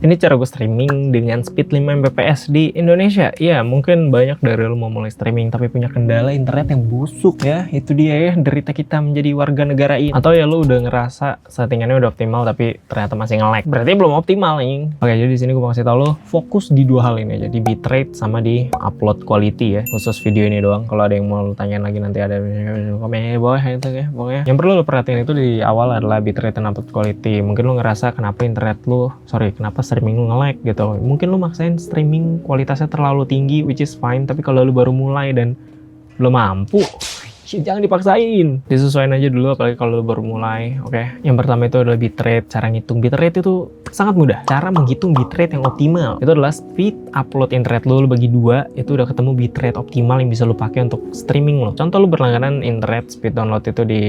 Ini cara gue streaming dengan speed 5 Mbps di Indonesia. Iya, mungkin banyak dari lo mau mulai streaming tapi punya kendala internet yang busuk ya. Itu dia ya, derita kita menjadi warga negara ini. Atau ya lo udah ngerasa settingannya udah optimal tapi ternyata masih nge-lag. Berarti belum optimal nih. Oke, jadi di sini gue mau kasih tau lo fokus di dua hal ini aja, di bitrate sama di upload quality ya. Khusus video ini doang. Kalau ada yang mau lo tanyain lagi nanti ada komennya di bawah itu ya. Pokoknya yang perlu lo perhatiin itu di awal adalah bitrate dan upload quality. Mungkin lo ngerasa kenapa internet lo, kenapa streaming lu nge-lag gitu. Mungkin lu maksain streaming kualitasnya terlalu tinggi, which is fine, tapi kalau lu baru mulai dan belum mampu, jangan dipaksain. Disesuaikan aja dulu, apalagi kalau lu baru mulai. Oke. Yang pertama itu adalah bitrate. Cara ngitung bitrate itu sangat mudah. Cara menghitung bitrate yang optimal itu adalah speed upload internet lu bagi 2, itu udah ketemu bitrate optimal yang bisa lu pakai untuk streaming lo. Contoh lu berlangganan internet speed download itu di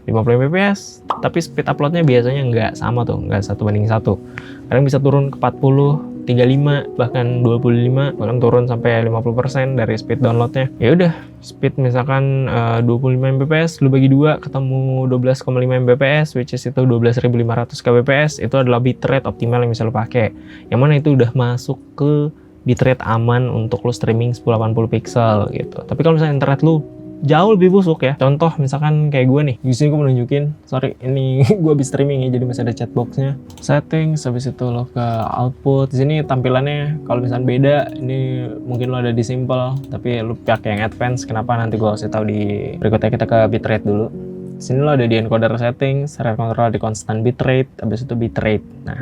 50 Mbps, tapi speed uploadnya biasanya nggak sama tuh, nggak 1:1. Kadang bisa turun ke 40, 35, bahkan 25, bahkan turun sampai 50% dari speed downloadnya. Ya udah, speed misalkan 25 Mbps, lu bagi 2 ketemu 12,5 Mbps, which is itu 12.500 kbps, itu adalah bitrate optimal yang bisa lu pakai. Yang mana itu udah masuk ke bitrate aman untuk lu streaming 1080 pixel gitu. Tapi kalau misalnya internet lu jauh lebih busuk ya. Contoh misalkan kayak gue nih. Di sini gue mau nunjukin. Sorry, ini gue habis streaming ya, jadi masih ada chatboxnya. Settings, habis itu lo ke output. Di sini tampilannya kalau misalkan beda, ini mungkin lo ada di simple, tapi lo pakai yang advance. Kenapa nanti gue kasih tahu di berikutnya. Kita ke bitrate dulu. Di sini lo ada di encoder settings, rate control di constant bitrate, habis itu bitrate. Nah,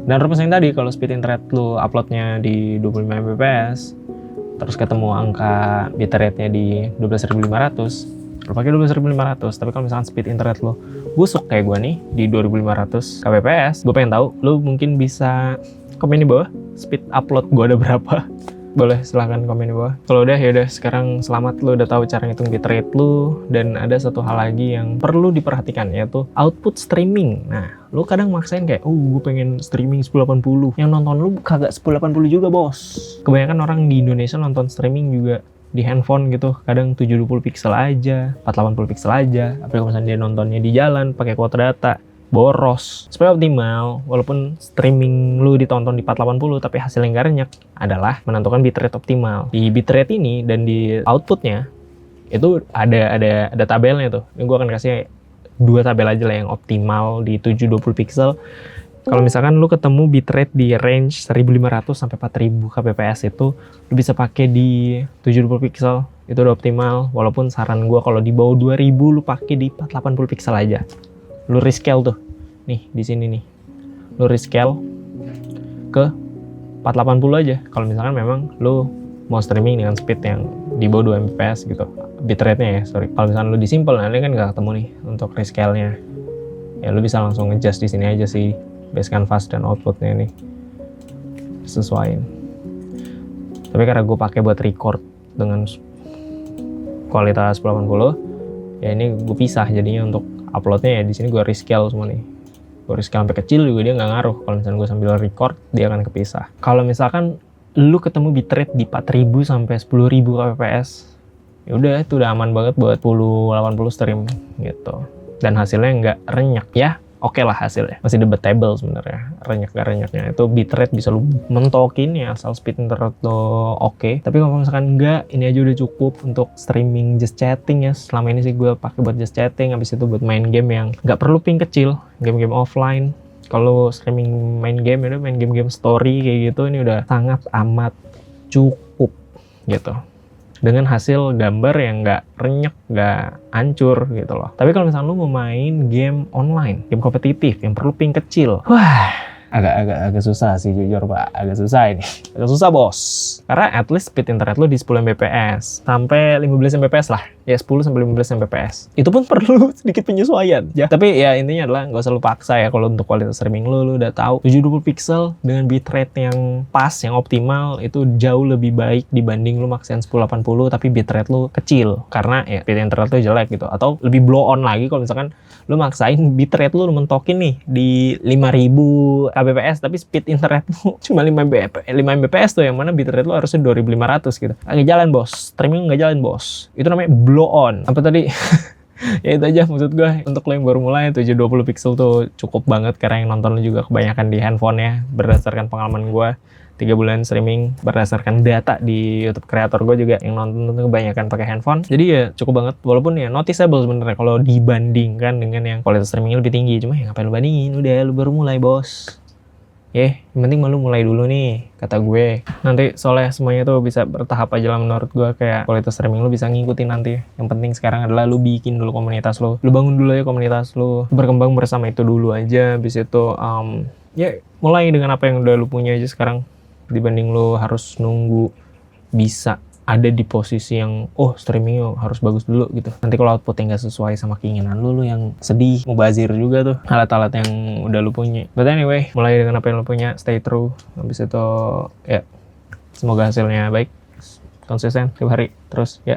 dan rumus yang tadi kalau speed internet lo uploadnya di 25 Mbps, terus ketemu angka bitrate-nya di 12.500, lo pakai 12.500. Tapi kalau misalkan speed internet lo busuk kayak gue nih di 2.500 kbps, gue pengen tahu lo mungkin bisa komen di bawah speed upload gue ada berapa. Boleh silahkan komen di bawah. Kalau udah, ya udah, sekarang selamat, lo udah tahu cara ngitung bitrate lo. Dan ada satu hal lagi yang perlu diperhatikan, yaitu output streaming. Nah, lo kadang maksain kayak, gue pengen streaming 1080. Yang nonton lo kagak 1080 juga, bos. Kebanyakan orang di Indonesia nonton streaming juga di handphone gitu, kadang 720 pixel aja, 480 pixel aja. Apalagi kalau misalnya dia nontonnya di jalan pakai kuota data, boros. Supaya optimal, walaupun streaming lu ditonton di 480 tapi hasilnya nggak renyak, adalah menentukan bitrate optimal. Di bitrate ini dan di outputnya itu ada tabelnya tuh. Ini gue akan kasih 2 tabel aja lah yang optimal di 720 pixel. Kalau misalkan lu ketemu bitrate di range 1500 sampai 4000 kbps, itu lu bisa pakai di 720 pixel. Itu udah optimal. Walaupun saran gue kalau di bawah 2000 lu pakai di 480 pixel aja. Lu rescale tuh. Nih, di sini nih. Lu rescale ke 480 aja. Kalau misalkan memang lu mau streaming dengan speed yang di bawah 2 Mbps gitu. Bitrate-nya ya, sorry. Kalau misalkan lu di simple, nanti kan nggak ketemu nih untuk rescale-nya. Ya lu bisa langsung adjust di sini aja sih. Base canvas dan outputnya nih. Sesuaiin. Tapi karena gue pakai buat record dengan kualitas 1080, ya ini gue pisah jadinya untuk uploadnya ya. Di sini gue rescale semua nih. Gue rescale sampai kecil juga dia nggak ngaruh. Kalau misalnya gue sambil record, dia akan kepisah. Kalau misalkan lu ketemu bitrate di 4000 sampai 10.000 kbps, ya udah itu udah aman banget buat 1080 stream gitu. Dan hasilnya nggak renyak ya. Oke lah hasilnya. Masih debatable sebenarnya. Renyak gak renyaknya. Itu bitrate bisa lu mentokin ya asal speed internet lo oke. Tapi kalau misalkan enggak, ini aja udah cukup untuk streaming just chatting ya. Selama ini sih gue pakai buat just chatting. Habis itu buat main game yang nggak perlu ping kecil. Game-game offline. Kalau streaming main game, ya main game-game story kayak gitu, ini udah sangat amat cukup gitu. Dengan hasil gambar yang nggak renyek, nggak hancur gitu loh. Tapi kalau misalnya lu mau main game online, game kompetitif yang perlu ping kecil, wah, agak susah sih jujur pak, agak susah ini. Agak susah bos. Karena at least speed internet lu di 10 Mbps sampai 15 Mbps lah. Ya 10 sampai 15 Mbps. Itu pun perlu sedikit penyesuaian ya. Tapi ya intinya adalah nggak usah lu paksa ya kalau untuk kualitas streaming lu udah tahu 720 pixel dengan bitrate yang pas, yang optimal itu jauh lebih baik dibanding lu maksain 1080 tapi bitrate lu kecil karena ya speed internet lu jelek gitu. Atau lebih blow on lagi kalau misalkan lu maksain bitrate lu mentokin nih di 5000 kbps tapi speed internet lu cuma 5 Mbps tuh, yang mana bitrate lu harusnya 2500 gitu. Nggak jalan bos, streaming nggak jalan bos. Itu namanya blow on. Apa tadi? Ya itu aja maksud gue, untuk lo yang baru mulai 720 pixel tuh cukup banget, karena yang nonton lo juga kebanyakan di handphone ya, berdasarkan pengalaman gue 3 bulan streaming, berdasarkan data di YouTube kreator gue juga yang nonton tuh kebanyakan pakai handphone. Jadi ya cukup banget, walaupun ya noticeable sebenarnya kalau dibandingkan dengan yang kualitas streamingnya lebih tinggi. Cuma ya ngapain lu bandingin, udah lu baru mulai bos. Yang penting malu mulai dulu nih, kata gue. Nanti soalnya semuanya tuh bisa bertahap aja lah menurut gue, kayak kualitas streaming lu bisa ngikutin nanti. Yang penting sekarang adalah lu bikin dulu komunitas lu. Lu bangun dulu ya komunitas lu. Berkembang bersama itu dulu aja. Habis itu ya mulai dengan apa yang udah lu punya aja sekarang. Dibanding lu harus nunggu bisa ada di posisi yang streaming yuk harus bagus dulu gitu. Nanti kalau outputnya nggak sesuai sama keinginan lu yang sedih, mubazir juga tuh alat-alat yang udah lu punya. But anyway, mulai dengan apa yang lu punya, stay true. Habis itu ya semoga hasilnya baik, konsisten tiap hari terus ya.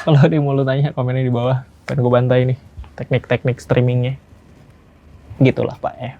Kalau ada yang mau lu tanya, komennya di bawah, kan gue bantai nih teknik-teknik streamingnya. Gitulah Pak ya.